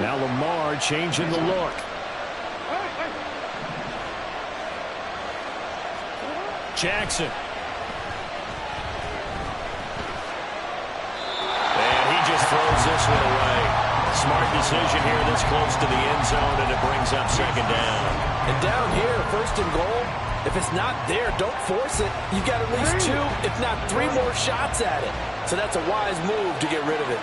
Now Lamar changing the look. Jackson. And he just throws this one away. Smart decision here this close to the end zone, and it brings up second down. And down here, first and goal, if it's not there, don't force it. You've got at least 2, if not 3 more shots at it. So that's a wise move to get rid of it.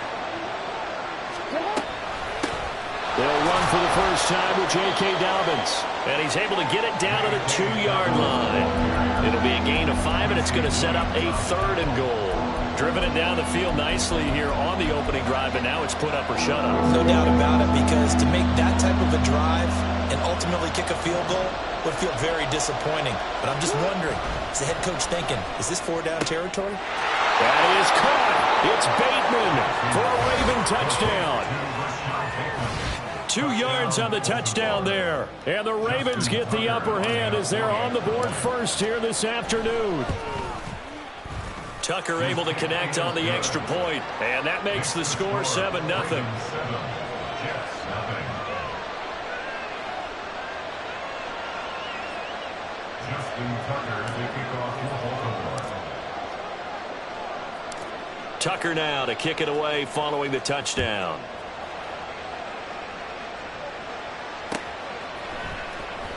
They'll run for the first time with J.K. Dobbins. And he's able to get it down to the 2-yard line. It'll be a gain of 5, and it's going to set up a 3rd and goal. Driven it down the field nicely here on the opening drive, and now it's put up or shut up. No doubt about it, because to make that type of a drive and ultimately kick a field goal would feel very disappointing. But I'm just wondering, is the head coach thinking, is this 4-down territory? That is caught. It's Bateman for a Raven touchdown. 2 yards on the touchdown there. And the Ravens get the upper hand as they're on the board first here this afternoon. Tucker able to connect on the extra point, and that makes the score 7-0. Tucker now to kick it away following the touchdown.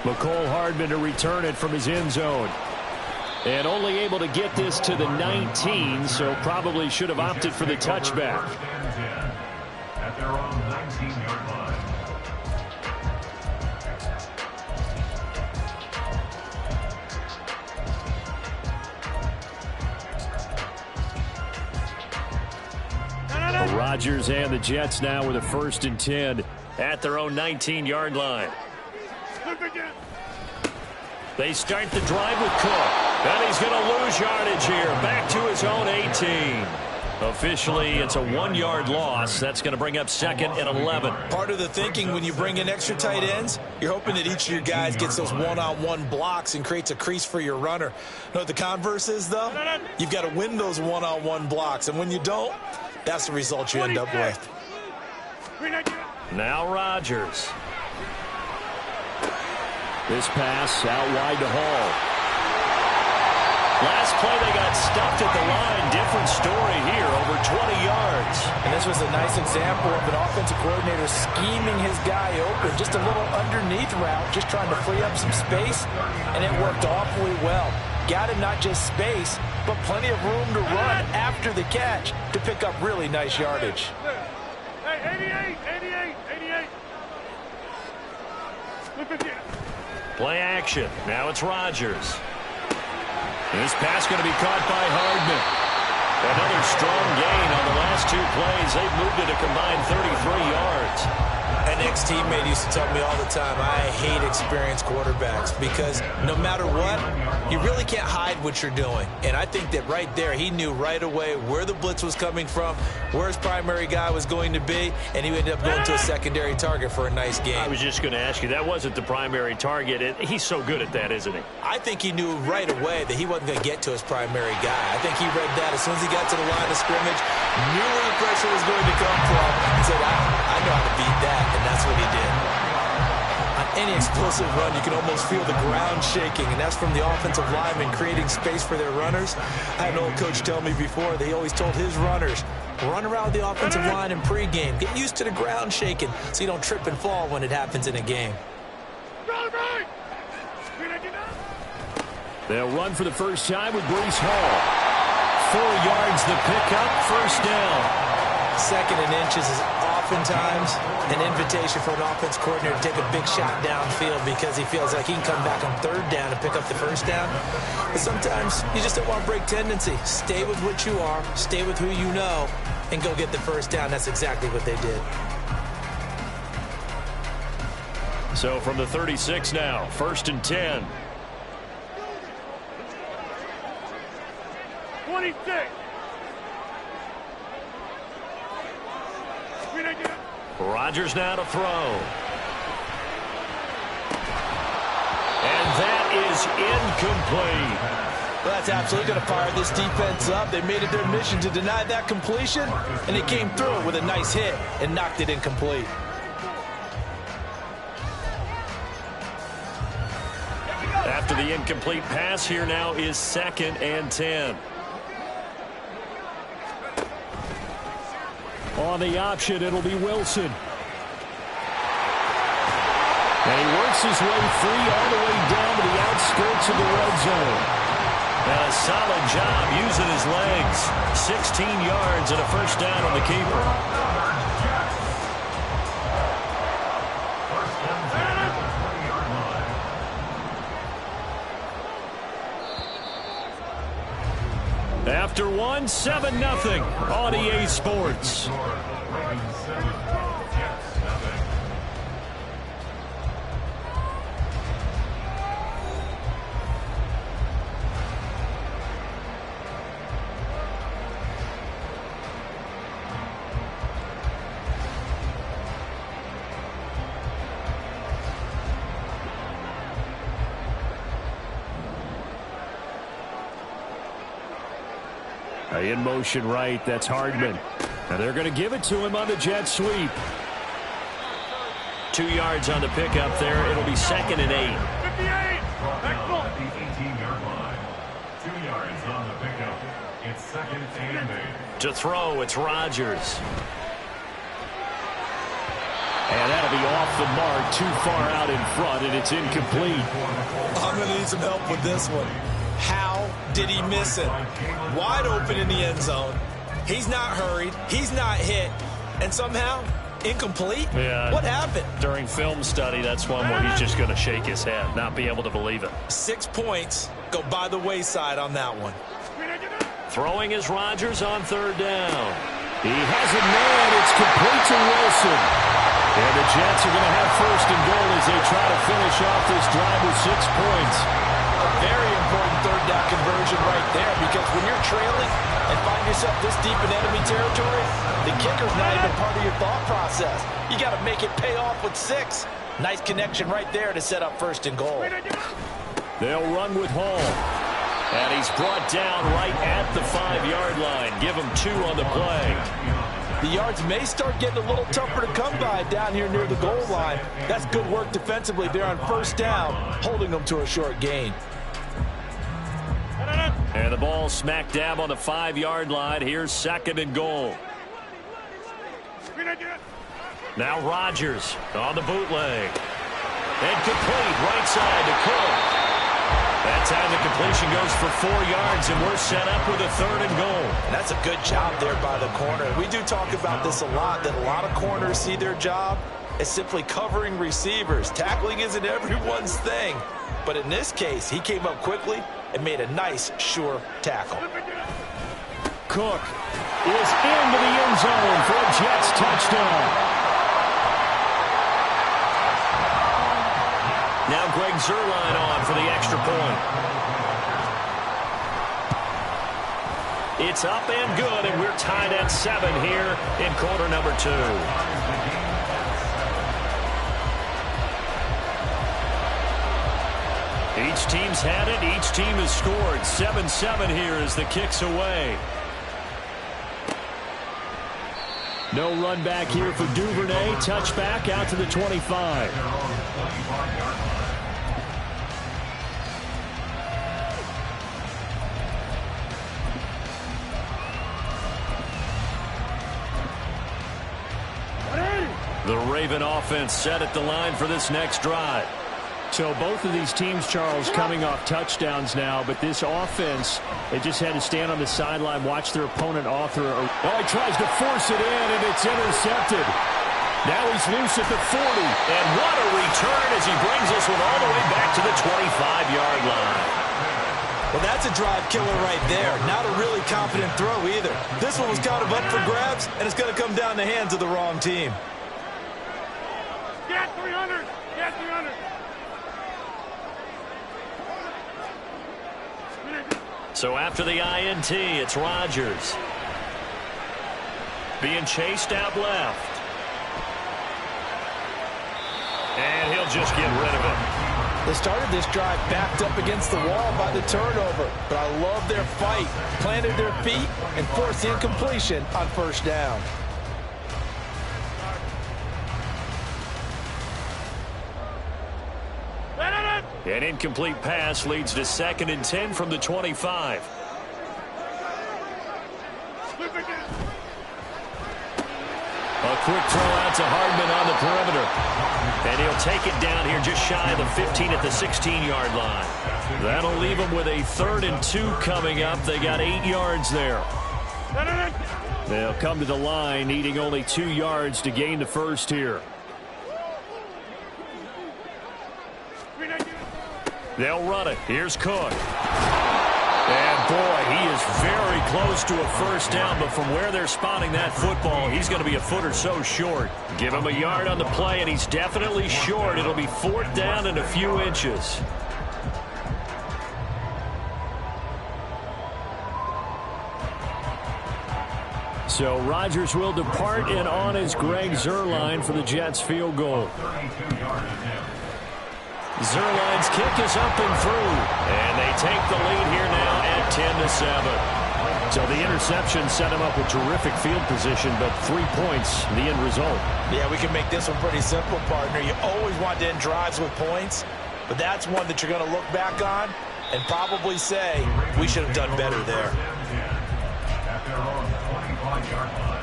McCole Hardman to return it from his end zone. And only able to get this to the 19, so probably should have opted for the touchback. At their own 19-yard line. The Rodgers and the Jets now with a 1st and 10 at their own 19-yard line. They start the drive with Cook. And he's going to lose yardage here. Back to his own 18. Officially, it's a 1-yard loss. That's going to bring up 2nd and 11. Part of the thinking when you bring in extra tight ends, you're hoping that each of your guys gets those one-on-one blocks and creates a crease for your runner. You know what the converse is, though? You've got to win those one-on-one blocks. And when you don't, that's the result you end up with. Now Rodgers. This pass out wide to Hall. Last play, they got stuffed at the line. Different story here, over 20 yards. And this was a nice example of an offensive coordinator scheming his guy open. Just a little underneath route, just trying to free up some space, and it worked awfully well. Got him not just space, but plenty of room to run after the catch to pick up really nice yardage. Hey, 88. Play action. Now it's Rodgers. This pass going to be caught by Hardman. Another strong gain on the last 2 plays. They've moved it a combined 33 yards. An ex-teammate used to tell me all the time, I hate experienced quarterbacks because no matter what, you really can't hide what you're doing. And I think that right there, he knew right away where the blitz was coming from, where his primary guy was going to be, and he ended up going to a secondary target for a nice game. I was just going to ask you, that wasn't the primary target. He's so good at that, isn't he? I think he knew right away that he wasn't going to get to his primary guy. I think he read that as soon as he got to the line of scrimmage, knew where the pressure was going to come from, and said, I know how to beat that, and that's what he did. On any explosive run, you can almost feel the ground shaking, and that's from the offensive linemen creating space for their runners. I had an old coach tell me before, they always told his runners, run around the offensive line in pregame. Get used to the ground shaking so you don't trip and fall when it happens in a game. They'll run for the first time with Breece Hall. 4 yards the pickup, first down. 2nd and inches is oftentimes an invitation for an offense coordinator to take a big shot downfield because he feels like he can come back on 3rd down and pick up the first down. But sometimes you just don't want to break tendency. Stay with what you are, stay with who you know, and go get the first down. That's exactly what they did. So from the 36 now, 1st and 10. 26. Rodgers now to throw. And that is incomplete. Well, that's absolutely going to fire this defense up. They made it their mission to deny that completion, and it came through with a nice hit and knocked it incomplete. After the incomplete pass, here now is 2nd and 10. On the option, it'll be Wilson. And he works his way free all the way down to the outskirts of the red zone. And a solid job using his legs. 16 yards and a first down on the keeper. After one, 7-0 on EA Sports. In motion right, that's Hardman. And they're going to give it to him on the jet sweep. 2 yards on the pickup there. It'll be 2nd and 8. 58. At the 18-yard line. 2 yards on the pickup. It's 2nd and 8. To throw, it's Rodgers. And that'll be off the mark, too far out in front, and it's incomplete. I'm going to need some help with this one. How did he miss it? Wide open in the end zone. He's not hurried. He's not hit. And somehow, incomplete? Yeah. What happened? During film study, that's one where he's just going to shake his head, not be able to believe it. 6 points go by the wayside on that one. Throwing is Rodgers on 3rd down. He has a man. It's complete to Wilson. And the Jets are going to have 1st and goal as they try to finish off this drive with 6 points. Very important 3rd down conversion right there, because when you're trailing and find yourself this deep in enemy territory, the kicker's not even part of your thought process. You got to make it pay off with 6. Nice connection right there to set up 1st and goal. They'll run with Hall. And he's brought down right at the 5-yard line. Give him 2 on the play. The yards may start getting a little tougher to come by down here near the goal line. That's good work defensively there on 1st down, holding them to a short gain. And the ball smack dab on the 5-yard line. Here's 2nd and goal. Now Rodgers on the bootleg. And complete right side to Cook. That time the completion goes for 4 yards, and we're set up with a 3rd and goal. And that's a good job there by the corner. We do talk about this a lot, that a lot of corners see their job as simply covering receivers. Tackling isn't everyone's thing. But in this case, he came up quickly and made a nice, sure tackle. Cook is into the end zone for a Jets touchdown. Now Greg Zuerlein on for the extra point. It's up and good, and we're tied at 7 here in quarter number 2. Each team's had it. Each team has scored. 7-7 here as the kick's away. No run back here for Duvernay. Touchback out to the 25. The Raven offense set at the line for this next drive. So both of these teams, Charles, coming off touchdowns now, but this offense, they just had to stand on the sideline, watch their opponent author. Oh, he tries to force it in, and it's intercepted. Now he's loose at the 40. And what a return as he brings this one all the way back to the 25-yard line. Well, that's a drive killer right there. Not a really confident throw either. This one was kind of up for grabs, and it's going to come down the hands of the wrong team. Get 300! Get 300! So after the INT, it's Rodgers. Being chased out left. And he'll just get rid of it. They started this drive backed up against the wall by the turnover, but I love their fight. Planted their feet and forced the incompletion on 1st down. An incomplete pass leads to 2nd and 10 from the 25. A quick throw out to Hardman on the perimeter. And he'll take it down here just shy of the 15 at the 16-yard line. That'll leave them with a 3rd and 2 coming up. They got 8 yards there. They'll come to the line needing only 2 yards to gain the first here. They'll run it. Here's Cook. And, boy, he is very close to a first down, but from where they're spotting that football, he's going to be a foot or so short. Give him a yard on the play, and he's definitely short. It'll be 4th down and a few inches. So Rodgers will depart, and on is Greg Zuerlein for the Jets field goal. Zuerlein's kick is up and through, and they take the lead here now at 10-7. So the interception set him up with terrific field position, but 3 points, the end result. Yeah, we can make this one pretty simple, partner. You always want to end drives with points, but that's one that you're going to look back on and probably say, we should have done better there. At their own 25-yard line.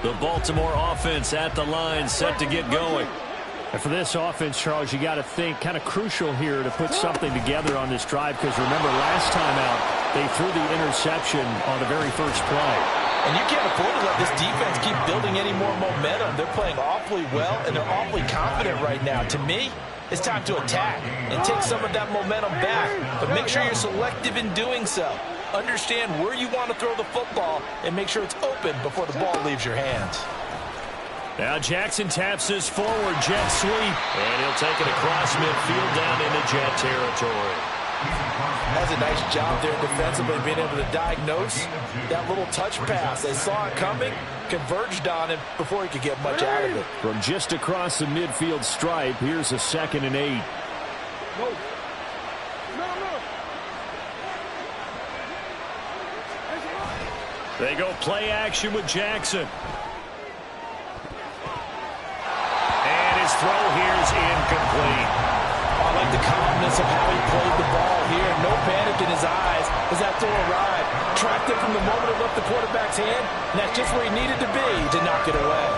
The Baltimore offense at the line, set to get going. And for this offense, Charles, you got to think kind of crucial here to put something together on this drive, because remember last time out they threw the interception on the very first play. And you can't afford to let this defense keep building any more momentum. They're playing awfully well, and they're awfully confident right now. To me, it's time to attack and take some of that momentum back, but make sure you're selective in doing so. Understand where you want to throw the football and make sure it's open before the ball leaves your hands. Now Jackson taps this forward jet sweep, and he'll take it across midfield down into Jet territory. That's a nice job there defensively, being able to diagnose that little touch pass. They saw it coming, converged on him before he could get much out of it. From just across the midfield stripe, here's a 2nd and 8. They go play action with Jackson. And his throw here is incomplete. I like the calmness of how he played the ball here. No panic in his eyes as that throw arrived. Tracked it from the moment it left the quarterback's hand, and that's just where he needed to be to knock it away.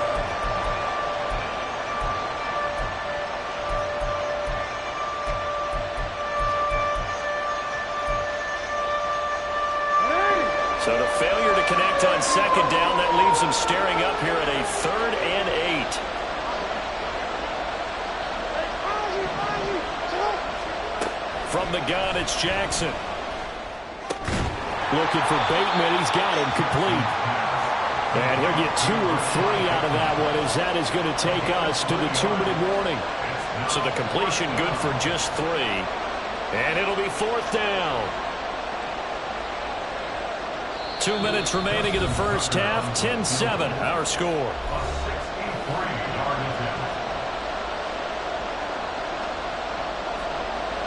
So the failure to connect on 2nd down, that leaves them staring up here at a 3rd and 8. From the gun, it's Jackson. Looking for Bateman. He's got him complete. And he'll get 2 or 3 out of that one, as that is going to take us to the 2-minute warning. So the completion good for just 3. And it'll be 4th down. 2 minutes remaining in the first half. 10-7, our score.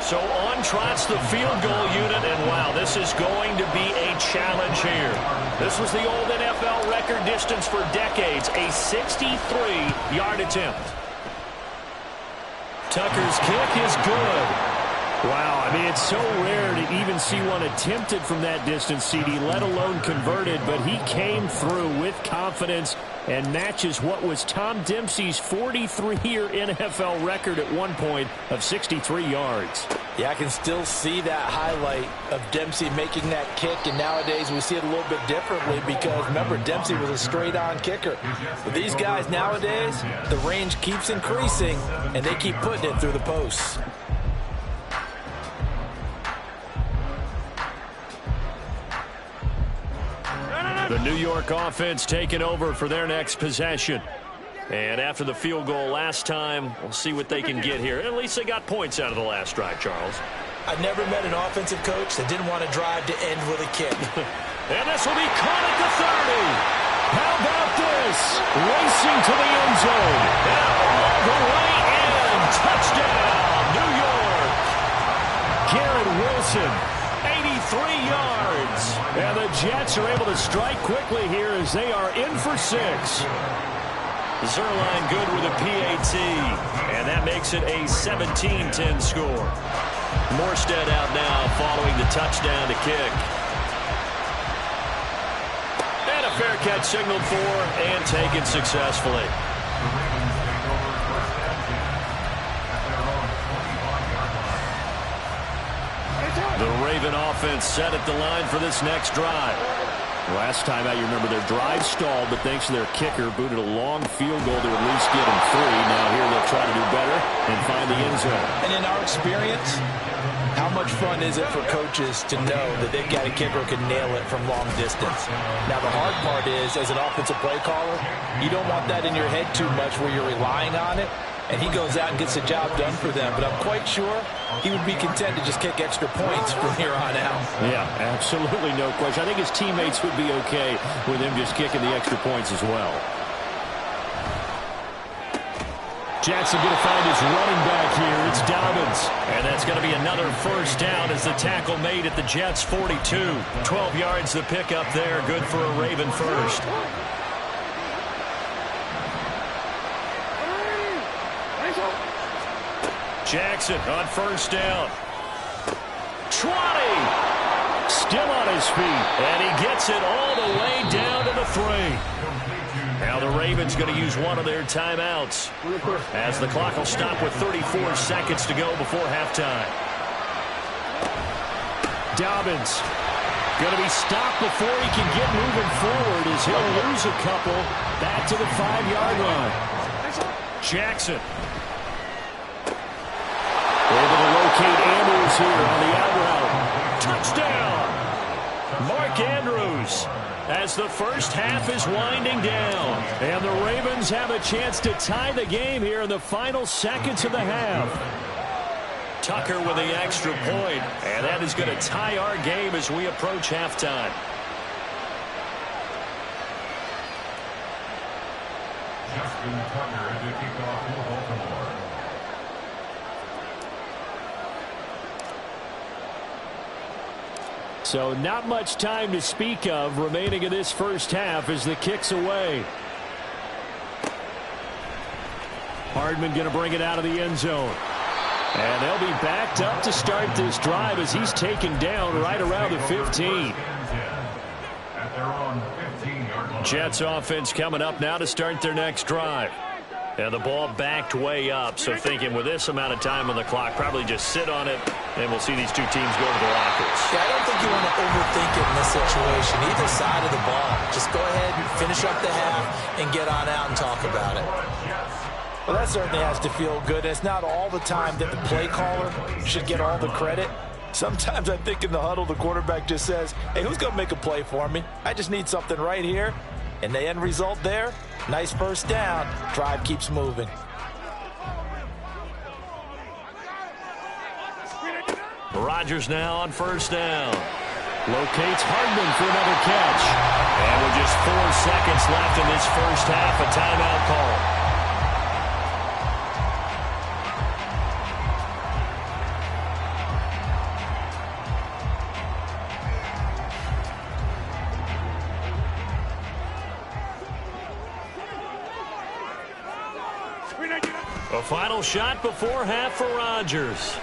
So on trots the field goal unit, and wow, this is going to be a challenge here. This was the old NFL record distance for decades, a 63-yard attempt. Tucker's kick is good. Wow, I mean, it's so rare to even see one attempted from that distance, CD, let alone converted, but he came through with confidence and matches what was Tom Dempsey's 43-year NFL record at one point of 63 yards. Yeah, I can still see that highlight of Dempsey making that kick, and nowadays we see it a little bit differently because, remember, Dempsey was a straight-on kicker. But these guys nowadays, the range keeps increasing, and they keep putting it through the posts. The New York offense taking over for their next possession. And after the field goal last time, we'll see what they can get here. At least they got points out of the last drive, Charles. I've never met an offensive coach that didn't want to drive to end with a kick. And this will be caught at the 30. How about this? Racing to the end zone. Now all the way in. Touchdown, New York. Garrett Wilson, 83 yards. And the Jets are able to strike quickly here as they are in for 6. Zerline good with a PAT, and that makes it a 17-10 score. Morstead out now following the touchdown to kick. And a fair catch signaled for and taken successfully. The Raven offense set at the line for this next drive. Last time out, you remember their drive stalled, but thanks to their kicker, booted a long field goal to at least get them 3. Now here they'll try to do better and find the end zone. And in our experience, how much fun is it for coaches to know that they've got a kicker who can nail it from long distance? Now, the hard part is, as an offensive play caller, you don't want that in your head too much where you're relying on it, and he goes out and gets the job done for them. But I'm quite sure he would be content to just kick extra points from here on out. Yeah, absolutely no question. I think his teammates would be okay with him just kicking the extra points as well. Jackson going to find his running back here. It's Dobbins. And that's going to be another first down as the tackle made at the Jets' 42. 12 yards the pickup there. Good for a Raven first. Jackson on first down. 20. Still on his feet. And he gets it all the way down to the 3. Now the Ravens going to use one of their timeouts as the clock will stop with 34 seconds to go before halftime. Dobbins going to be stopped before he can get moving forward as he'll lose a couple back to the 5-yard line. Jackson. Able to locate Andrews here on the out route. Touchdown! Mark Andrews as the first half is winding down. And the Ravens have a chance to tie the game here in the final seconds of the half. Tucker with the extra point, and that is going to tie our game as we approach halftime. Justin Tucker to kick off for Baltimore. So not much time to speak of remaining in this first half as the kick's away. Hardman going to bring it out of the end zone. And they'll be backed up to start this drive as he's taken down right around the 15. Jets offense coming up now to start their next drive. And the ball backed way up, so thinking with this amount of time on the clock, probably just sit on it, and we'll see these two teams go to the lockers. Yeah, I don't think you want to overthink it in this situation. Either side of the ball. Just go ahead and finish up the half and get on out and talk about it. Well, that certainly has to feel good. It's not all the time that the play caller should get all the credit. Sometimes I think in the huddle, the quarterback just says, hey, who's going to make a play for me? I just need something right here. And the end result there, nice first down. Drive keeps moving. Rodgers now on first down. Locates Hardman for another catch. And with just 4 seconds left in this first half, a timeout call. A final shot before half for Rodgers.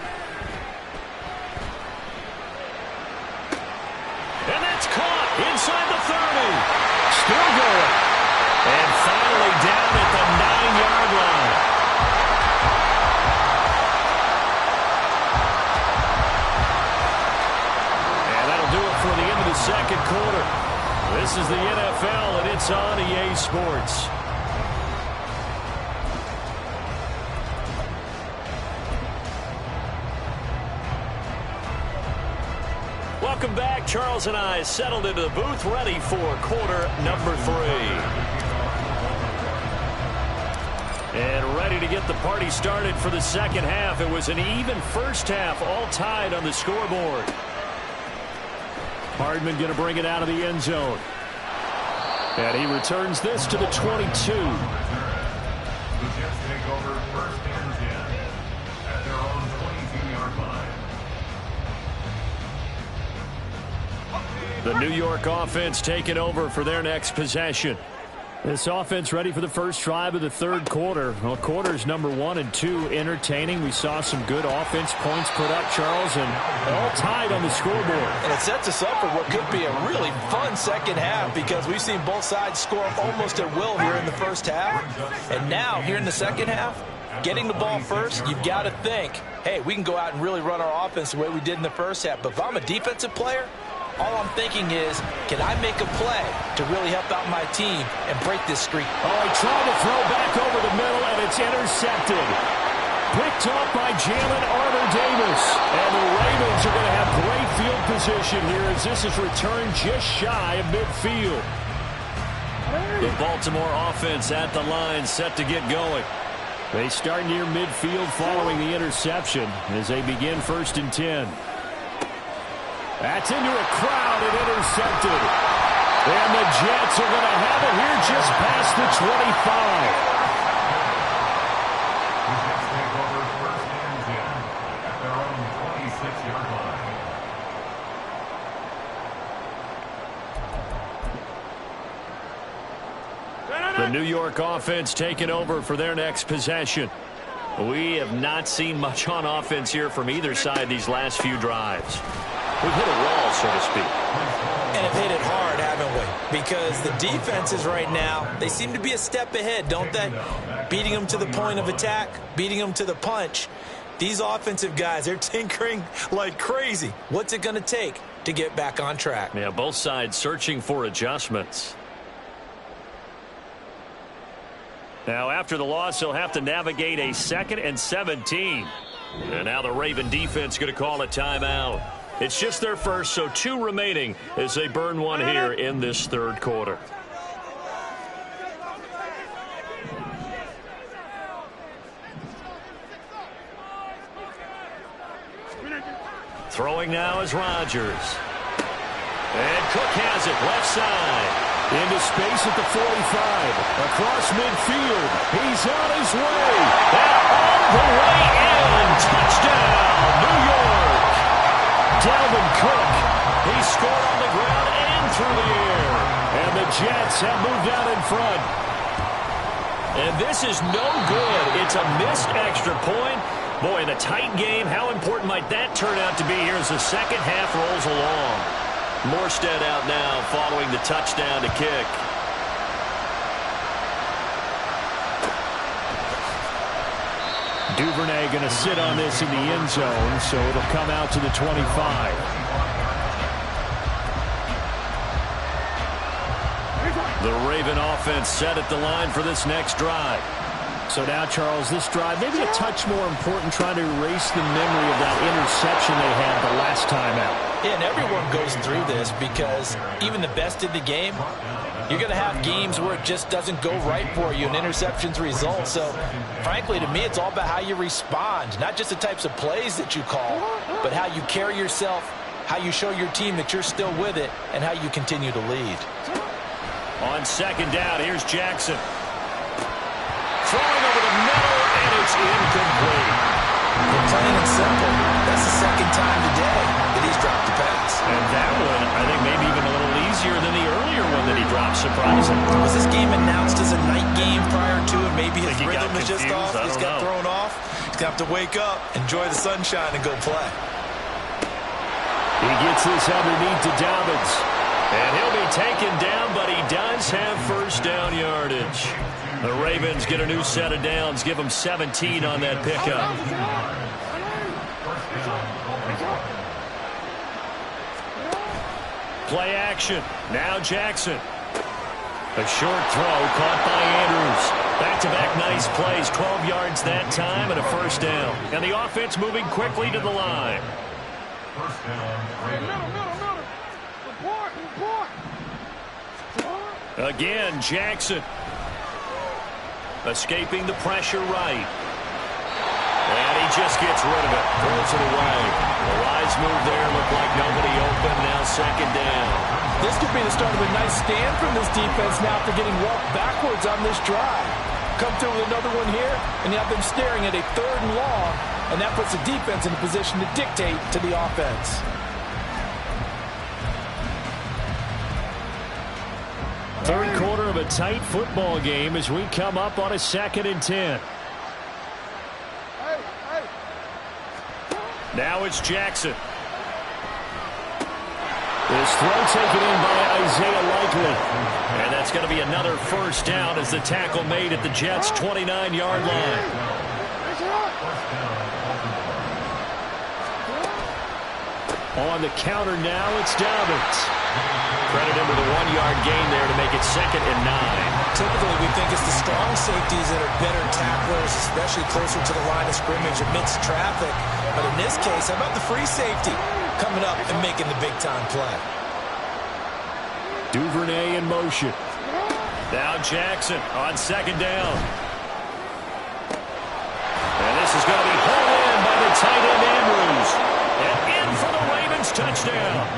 And that's caught inside the 30. Still going. And finally down at the 9-yard line. And that'll do it for the end of the second quarter. This is the NFL, and it's on EA Sports. Welcome back. Charles and I settled into the booth, ready for quarter number 3. And ready to get the party started for the second half. It was an even first half, all tied on the scoreboard. Hardman going to bring it out of the end zone. And he returns this to the 22. The Jets take over first and 10 at their own 22-yard line. The New York offense taking over for their next possession. This offense ready for the first drive of the third quarter. Well, quarters number 1 and 2 entertaining. We saw some good offense points put up, Charles, and all tied on the scoreboard. And it sets us up for what could be a really fun second half because we've seen both sides score almost at will here in the first half. And now, here in the second half, getting the ball first, you've got to think, hey, we can go out and really run our offense the way we did in the first half. But if I'm a defensive player, all I'm thinking is, can I make a play to really help out my team and break this streak? Oh, he tried to throw back over the middle, and it's intercepted. Picked off by Jalen Armour-Davis. And the Ravens are going to have great field position here as this is returned just shy of midfield. The Baltimore offense at the line, set to get going. They start near midfield following the interception as they begin 1st and 10. That's into a crowd and intercepted. And the Jets are going to have it here just past the 25. The New York offense taking over for their next possession. We have not seen much on offense here from either side these last few drives. We've hit a wall, so to speak. And have hit it hard, haven't we? Because the defenses right now, they seem to be a step ahead, don't they? Beating them to the point of attack, beating them to the punch. These offensive guys, they're tinkering like crazy. What's it going to take to get back on track? Yeah, both sides searching for adjustments. Now, after the loss, they'll have to navigate a 2nd and 17. And now the Raven defense going to call a timeout. It's just their first, so 2 remaining as they burn one here in this third quarter. Throwing now is Rodgers. And Cook has it, left side. Into space at the 45. Across midfield. He's on his way. And on the way in. Touchdown, New York. Dalvin Cook. He scored on the ground and through the air. And the Jets have moved out in front. And this is no good. It's a missed extra point. Boy, in a tight game, how important might that turn out to be here as the second half rolls along? Morstead out now following the touchdown to kick. Duvernay going to sit on this in the end zone, so it'll come out to the 25. The Raven offense set at the line for this next drive. So now, Charles, this drive maybe a touch more important, trying to erase the memory of that interception they had the last time out. Yeah, and everyone goes through this because even the best in the game, you're going to have games where it just doesn't go right for you and interceptions result. So, frankly, to me, it's all about how you respond, not just the types of plays that you call, but how you carry yourself, how you show your team that you're still with it, and how you continue to lead. On second down, here's Jackson. Throwing over the middle, and it's incomplete. Plain and simple, that's the second time today that he's dropped the pass. And that one, I think, maybe even a little easier than the earlier one that he dropped, surprising. Was this game announced as a night game prior to it? Maybe his rhythm was just off. He's got thrown off. He's going to have to wake up, enjoy the sunshine, and go play. He gets this underneath to Dobbins. And he'll be taken down, but he does have first down yardage. The Ravens get a new set of downs, give them 17 on that pickup. Play action. Now Jackson. A short throw caught by Andrews. Back-to-back nice plays, 12 yards that time and a first down. And the offense moving quickly to the line. First down, Again, Jackson. Escaping the pressure right. And he just gets rid of it. Throws it away. The wise move there. Looked like nobody open. Now second down. This could be the start of a nice stand from this defense now after getting walked backwards on this drive. Come through with another one here, and you have them staring at a 3rd and long, and that puts the defense in a position to dictate to the offense. Third quarter of a tight football game as we come up on a 2nd and 10. Now it's Jackson. This throw taken in by Isaiah Likely. And that's going to be another first down as the tackle made at the Jets' 29-yard line. On the counter now, it's Dobbins. Credit him with a 1-yard gain there to make it 2nd and 9. Typically, we think it's the strong safeties that are better tacklers, especially closer to the line of scrimmage amidst traffic. But in this case, how about the free safety coming up and making the big-time play? Duvernay in motion. Now Jackson on 2nd down. And this is going to be pulled in by the tight end Andrews. And in for the Ravens touchdown.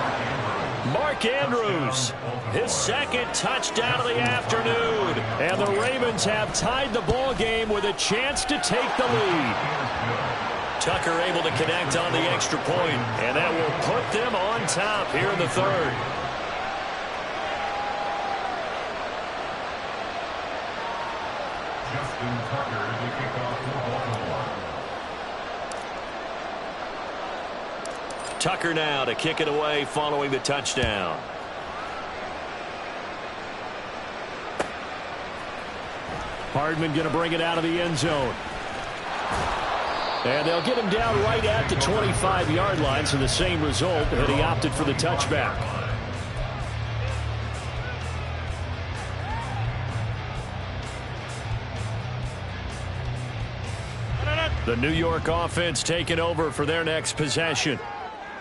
Mark Andrews, his 2nd touchdown of the afternoon. And the Ravens have tied the ball game with a chance to take the lead. Tucker able to connect on the extra point, and that will put them on top here in the 3rd. Justin Tucker, the kickoff for Baltimore. Tucker now to kick it away following the touchdown. Hardman going to bring it out of the end zone. And they'll get him down right at the 25-yard line, so the same result, and he opted for the touchback. The New York offense taking over for their next possession.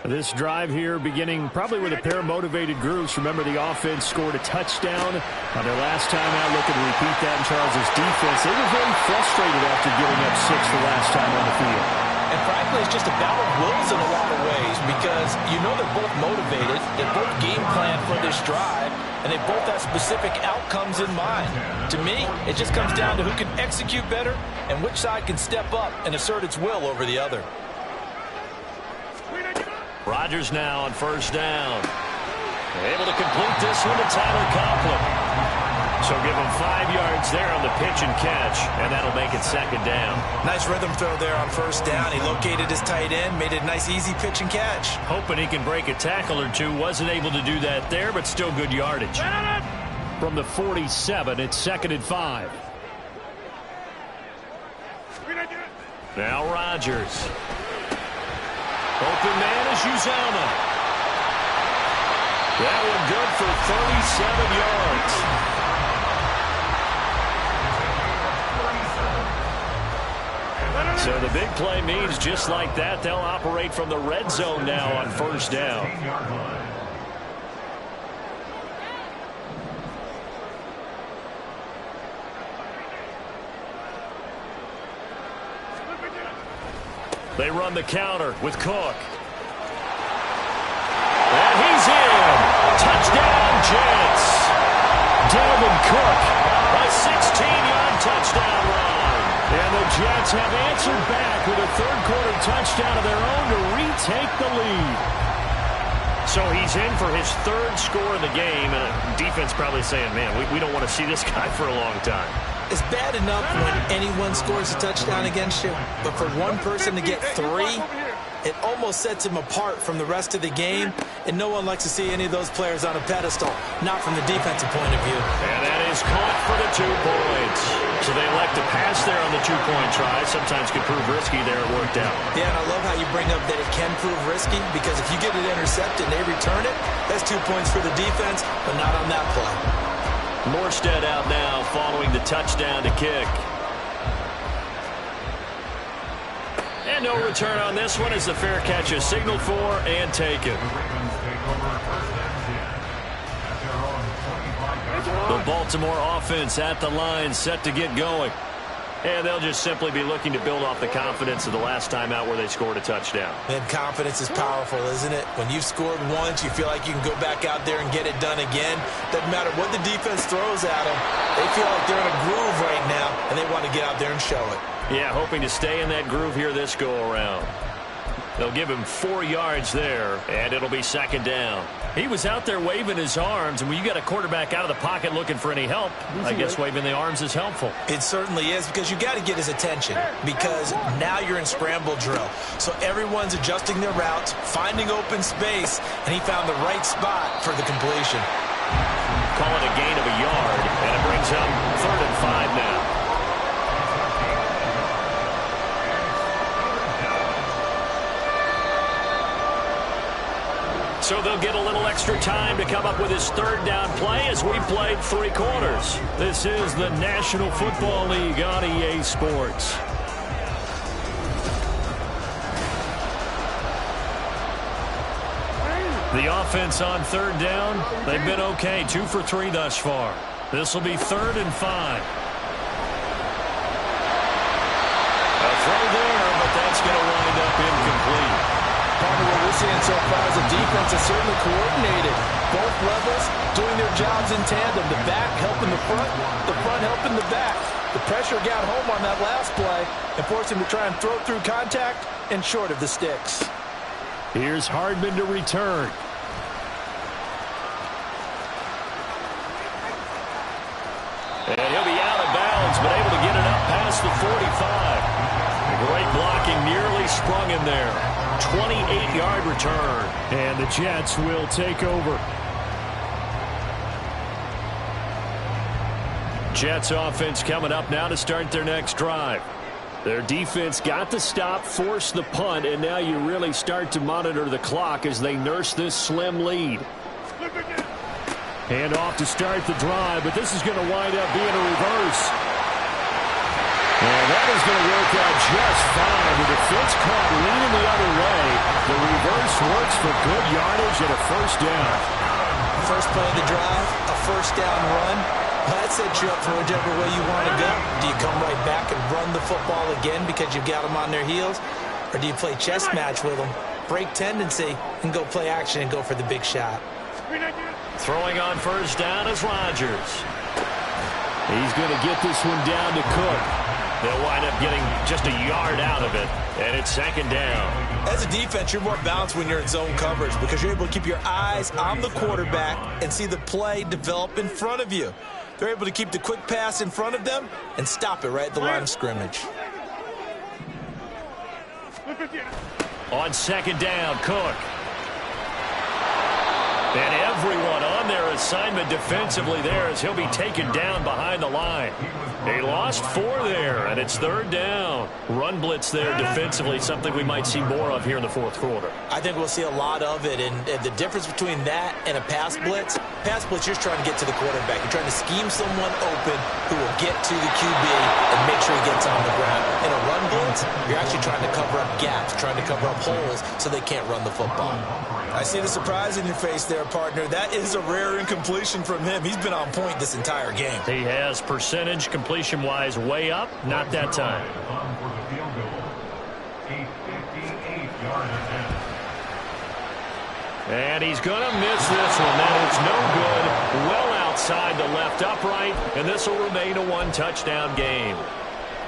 This drive here beginning probably with a pair of motivated groups. Remember, the offense scored a touchdown on their last time out. Looking to repeat that in Charles' defense. They were very frustrated after giving up 6 the last time on the field. And frankly, it's just a battle of wills in a lot of ways because you know they're both motivated. They're both game planned for this drive, and they both have specific outcomes in mind. To me, it just comes down to who can execute better and which side can step up and assert its will over the other. Rodgers now on 1st down. Able to complete this one to Tyler Conklin. So give him 5 yards there on the pitch and catch, and that'll make it 2nd down. Nice rhythm throw there on 1st down. He located his tight end, made it a nice easy pitch and catch. Hoping he can break a tackle or two. Wasn't able to do that there, but still good yardage. From the 47, it's 2nd and 5. Now Rodgers. Open man is Uzama. That one good for 37 yards. So the big play means just like that, they'll operate from the red zone now on 1st down. They run the counter with Cook. And he's in. Touchdown, Jets. Dalvin Cook. A 16-yard touchdown run. And the Jets have answered back with a 3rd-quarter touchdown of their own to retake the lead. So he's in for his 3rd score of the game, and defense probably saying, man, we don't want to see this guy for a long time. It's bad enough when anyone scores a touchdown against you, but for one person to get 3, it almost sets him apart from the rest of the game, and no one likes to see any of those players on a pedestal, not from the defensive point of view. And that is caught for the 2 points. So they elect to pass there on the 2-point try. Sometimes could prove risky there. It worked out. Yeah, and I love how you bring up that it can prove risky, because if you get it intercepted and they return it, that's 2 points for the defense, but not on that play. Morstead out now following the touchdown to kick. And no return on this one as the fair catch is signaled for and taken. The Baltimore offense at the line set to get going. And they'll just simply be looking to build off the confidence of the last time out where they scored a touchdown. And confidence is powerful, isn't it? When you've scored once, you feel like you can go back out there and get it done again. Doesn't matter what the defense throws at them. They feel like they're in a groove right now, and they want to get out there and show it. Yeah, hoping to stay in that groove here this go-around. They'll give him 4 yards there, and it'll be second down. He was out there waving his arms, and when you got a quarterback out of the pocket looking for any help, I guess waving the arms is helpful. It certainly is, because you got to get his attention, because now you're in scramble drill. So everyone's adjusting their routes, finding open space, and he found the right spot for the completion. Call it a gain of a yard, and it brings up 3rd and 5 now. So they'll get a little extra time to come up with his 3rd down play as we played 3 quarters. This is the National Football League on EA Sports. The offense on 3rd down, they've been okay, 2 for 3 thus far. This will be 3rd and 5. A throw there, but that's going to wind up incomplete. Part of what we're seeing so far is the defense is certainly coordinated. Both levels doing their jobs in tandem. The back helping the front helping the back. The pressure got home on that last play and forced him to try and throw through contact and short of the sticks. Here's Hardman to return. And he'll be out of bounds, but able to get it up past the 45. Great blocking, nearly sprung him there. 28-yard return. And the Jets will take over. Jets offense coming up now to start their next drive. Their defense got the stop, forced the punt, and now you really start to monitor the clock as they nurse this slim lead. Hand off to start the drive, but this is going to wind up being a reverse. And that is going to work out just fine. The defense caught leaning the other way. The reverse works for good yardage and a 1st down. First play of the drive, a 1st down run. That sets you up for whichever way you want to go. Do you come right back and run the football again because you've got them on their heels? Or do you play chess match with them, break tendency, and go play action and go for the big shot? Throwing on 1st down is Rodgers. He's going to get this one down to Cook. They'll wind up getting just a yard out of it, and it's 2nd down. As a defense, you're more balanced when you're in zone coverage because you're able to keep your eyes on the quarterback and see the play develop in front of you. They're able to keep the quick pass in front of them and stop it right at the line of scrimmage. On 2nd down, Cook. And everyone on their assignment defensively there as he'll be taken down behind the line. They lost 4 there, and it's 3rd down. Run blitz there defensively, something we might see more of here in the 4th quarter. I think we'll see a lot of it, and the difference between that and a pass blitz, you're trying to get to the quarterback. You're trying to scheme someone open who will get to the QB and make sure he gets on the ground. In a run blitz, you're actually trying to cover up gaps, trying to cover up holes so they can't run the football. I see the surprise in your face there, partner. That is a rare incompletion from him. He's been on point this entire game. He has percentage completion-wise way up. Not that time. And he's going to miss this one. That is no good. Well outside the left upright, and this will remain a 1-touchdown game.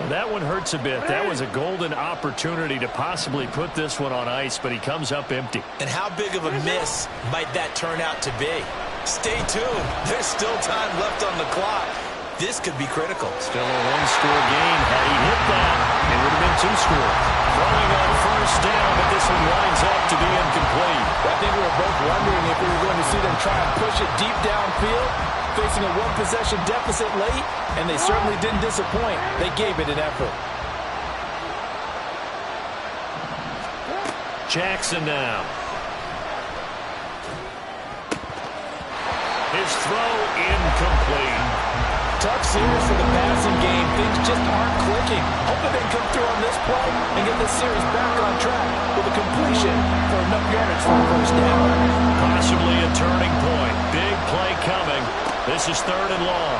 Well, that one hurts a bit. That was a golden opportunity to possibly put this one on ice, but he comes up empty. And how big of a miss might that turn out to be? Stay tuned. There's still time left on the clock. This could be critical. Still a 1-score game. Had he hit that, it would have been 2 scores. Throwing on 1st down, but this one winds up to be incomplete. I think we were both wondering if we were going to see them try and push it deep downfield, facing a 1-possession deficit late, and they certainly didn't disappoint. They gave it an effort. Jackson now. His throw incomplete. Tough series for the passing game. Things just aren't clicking. Hoping they can come through on this play and get this series back on track with a completion for enough yardage for a 1st down. Possibly a turning point. Big play coming. This is 3rd and long.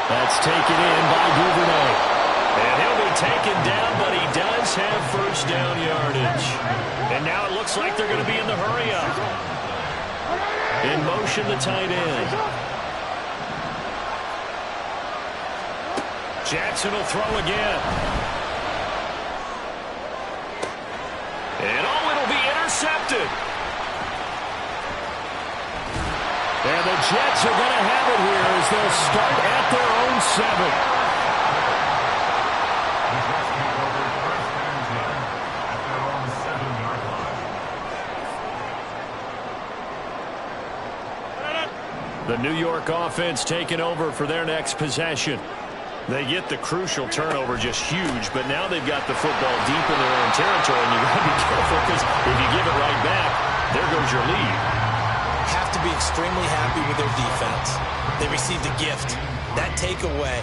That's taken in by Duvernay. And he'll be taken down, but he does have 1st down yardage. And now it looks like they're going to be in the hurry-up. In motion, the tight end. Jackson will throw again. And it'll be intercepted. And the Jets are going to have it here as they'll start at their own 7. The New York offense taking over for their next possession. They get the crucial turnover, just huge, but now they've got the football deep in their own territory, and you've got to be careful because if you give it right back, there goes your lead. Have to be extremely happy with their defense. They received a gift. That takeaway,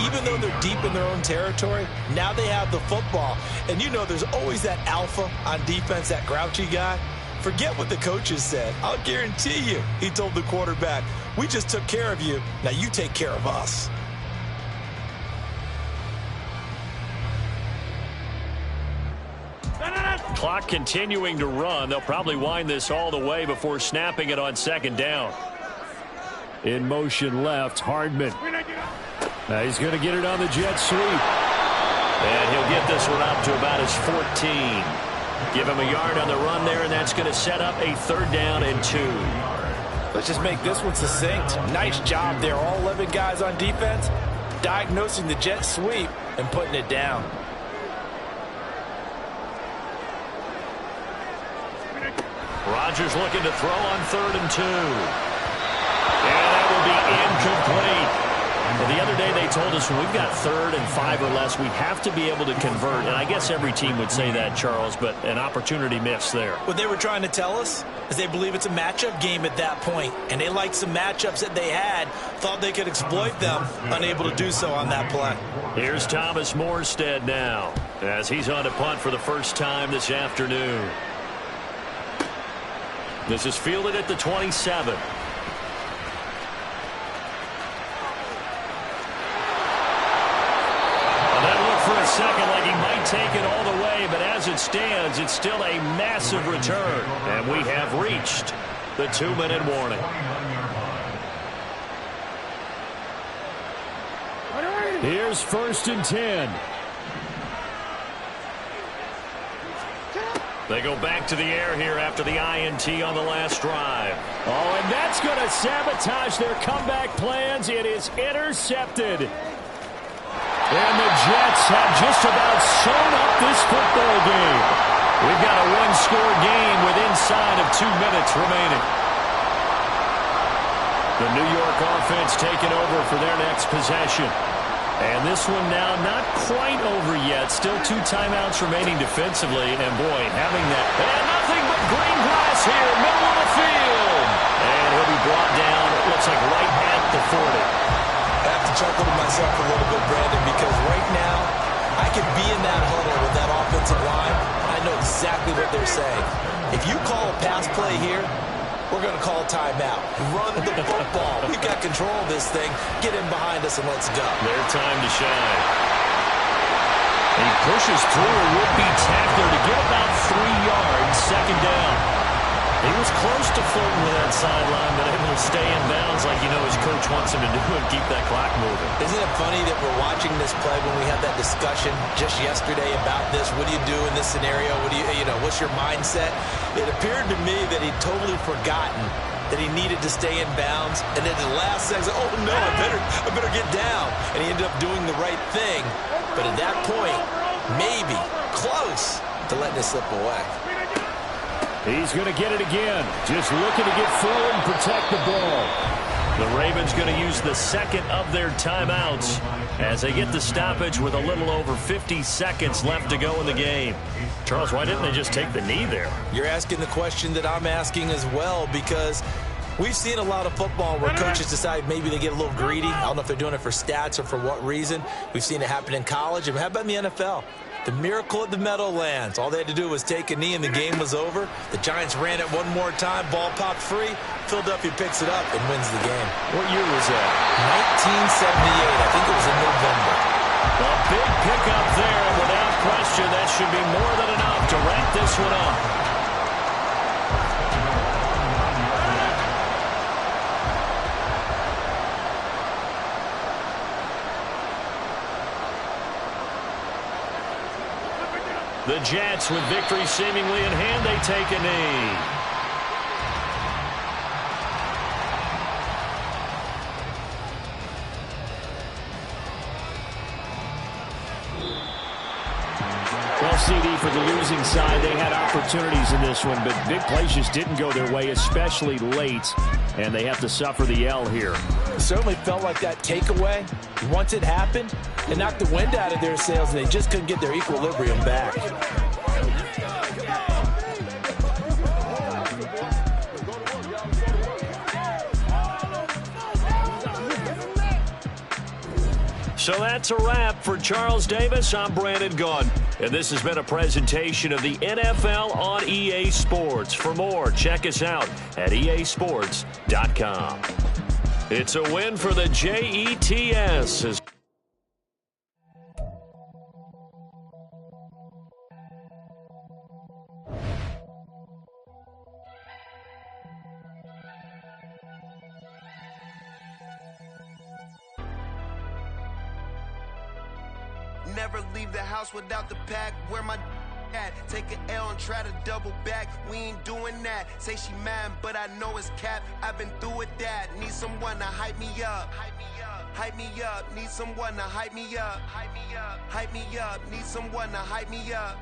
even though they're deep in their own territory, now they have the football. And you know there's always that alpha on defense, that grouchy guy. Forget what the coaches said. I'll guarantee you, he told the quarterback, we just took care of you. Now you take care of us. Clock continuing to run. They'll probably wind this all the way before snapping it on second down. In motion left, Hardman. Now he's going to get it on the jet sweep. And he'll get this one up to about his 14. Give him a yard on the run there, and that's going to set up a 3rd down and 2. Let's just make this one succinct. Nice job there, all 11 guys on defense, diagnosing the jet sweep and putting it down. Rodgers looking to throw on 3rd and 2. And that will be incomplete. Well, the other day they told us when we've got 3rd and 5 or less, we have to be able to convert. And I guess every team would say that, Charles, but an opportunity missed there. What they were trying to tell us is they believe it's a matchup game at that point. And they liked some matchups that they had, thought they could exploit them, unable to do so on that play. Here's Thomas Morstead now as he's on to punt for the first time this afternoon. This is fielded at the 27. For a second like he might take it all the way, but as it stands, it's still a massive return. And we have reached the 2-minute warning. Here's 1st and 10. They go back to the air here after the INT on the last drive. Oh, and that's going to sabotage their comeback plans. It is intercepted. And the Jets have just about sewn up this football game. We've got a 1-score game with inside of 2 minutes remaining. The New York offense taking over for their next possession. And this one now not quite over yet. Still 2 timeouts remaining defensively. And boy, having that. And nothing but green grass here, middle of the field. And he'll be brought down, it looks like right at the 40. I have to chuckle to myself a little bit, Brandon, because right now I could be in that huddle with that offensive line. I know exactly what they're saying. If you call a pass play here, we're going to call a timeout. Run the football. We've got control of this thing. Get in behind us and let's go. Their time to shine. He pushes through a would-be tackler to get about 3 yards, second down. He was close to flirting with that sideline, but able to stay in bounds like his coach wants him to do and keep that clock moving. Isn't it funny that we're watching this play when we had that discussion just yesterday about this? What do you do in this scenario? What do what's your mindset? It appeared to me that he'd totally forgotten that he needed to stay in bounds, and then the last second, oh no, I better get down. And he ended up doing the right thing. But at that point, maybe close to letting it slip away. He's going to get it again. Just looking to get forward and protect the ball. The Ravens going to use the second of their timeouts as they get the stoppage with a little over 50 seconds left to go in the game. Charles, why didn't they just take the knee there? You're asking the question that I'm asking as well, because we've seen a lot of football where coaches decide maybe they get a little greedy. I don't know if they're doing it for stats or for what reason. We've seen it happen in college. And how about in the NFL? The miracle at the Meadowlands. All they had to do was take a knee and the game was over. The Giants ran it one more time. Ball popped free. Philadelphia picks it up and wins the game. What year was that? 1978. I think it was in November. A big pickup there. Without question, that should be more than enough to wrap this one up. The Jets, with victory seemingly in hand, they take a knee. Well, CD, for the losing side, they had opportunities in this one, but big plays just didn't go their way, especially late, and they have to suffer the L here. It certainly felt like that takeaway, once it happened, it knocked the wind out of their sails, and they just couldn't get their equilibrium back. So that's a wrap for Charles Davis. I'm Brandon Gaudin, and this has been a presentation of the NFL on EA Sports. For more, check us out at easports.com. It's a win for the Jets. Never leave the house without the pack. Where my at? Take an L and try to double back. We ain't doing that. Say she mad, but I know it's cap. I've been through with that. Need someone to hype me up. Hype me up. Need someone to hype me up. Hype me up. Need someone to hype me up.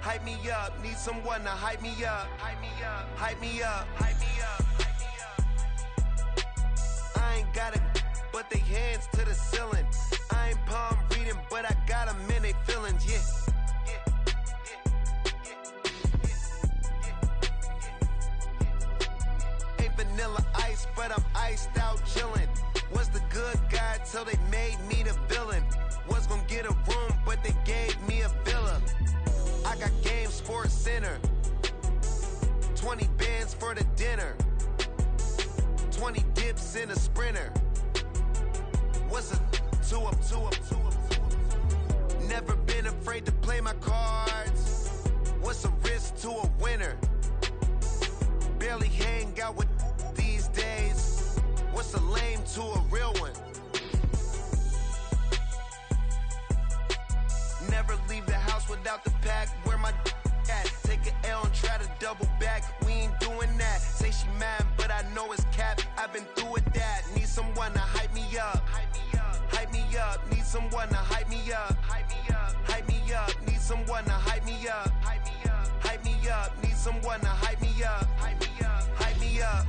Hype me up. Need someone to hype me up. Hype me up. Hype me up. Hype me up. I ain't got it, but they hands to the ceiling. I ain't palm reading, but I got them in they feelings, yeah. Ain't vanilla ice, but I'm iced out chillin'. Was the good guy till they made me the villain. Was gonna get a room, but they gave me a villa. I got game Sports Center. 20 bands for the dinner. 20 dips in a sprinter. What's a two up? Never been afraid to play my cards. What's a risk to a winner? Barely hang out with these days. What's a lame to a real one? Never leave the house without the pack. Where my at? Take an L and try to double back. We ain't doing that. Say she mad, but I know it's cap. I've been through with that. Need someone to hype me up. Hype me up. Need someone to hype me up. Hype me up. Need someone to hype me up. Hype me up. Need someone to hype me up. Hype me up.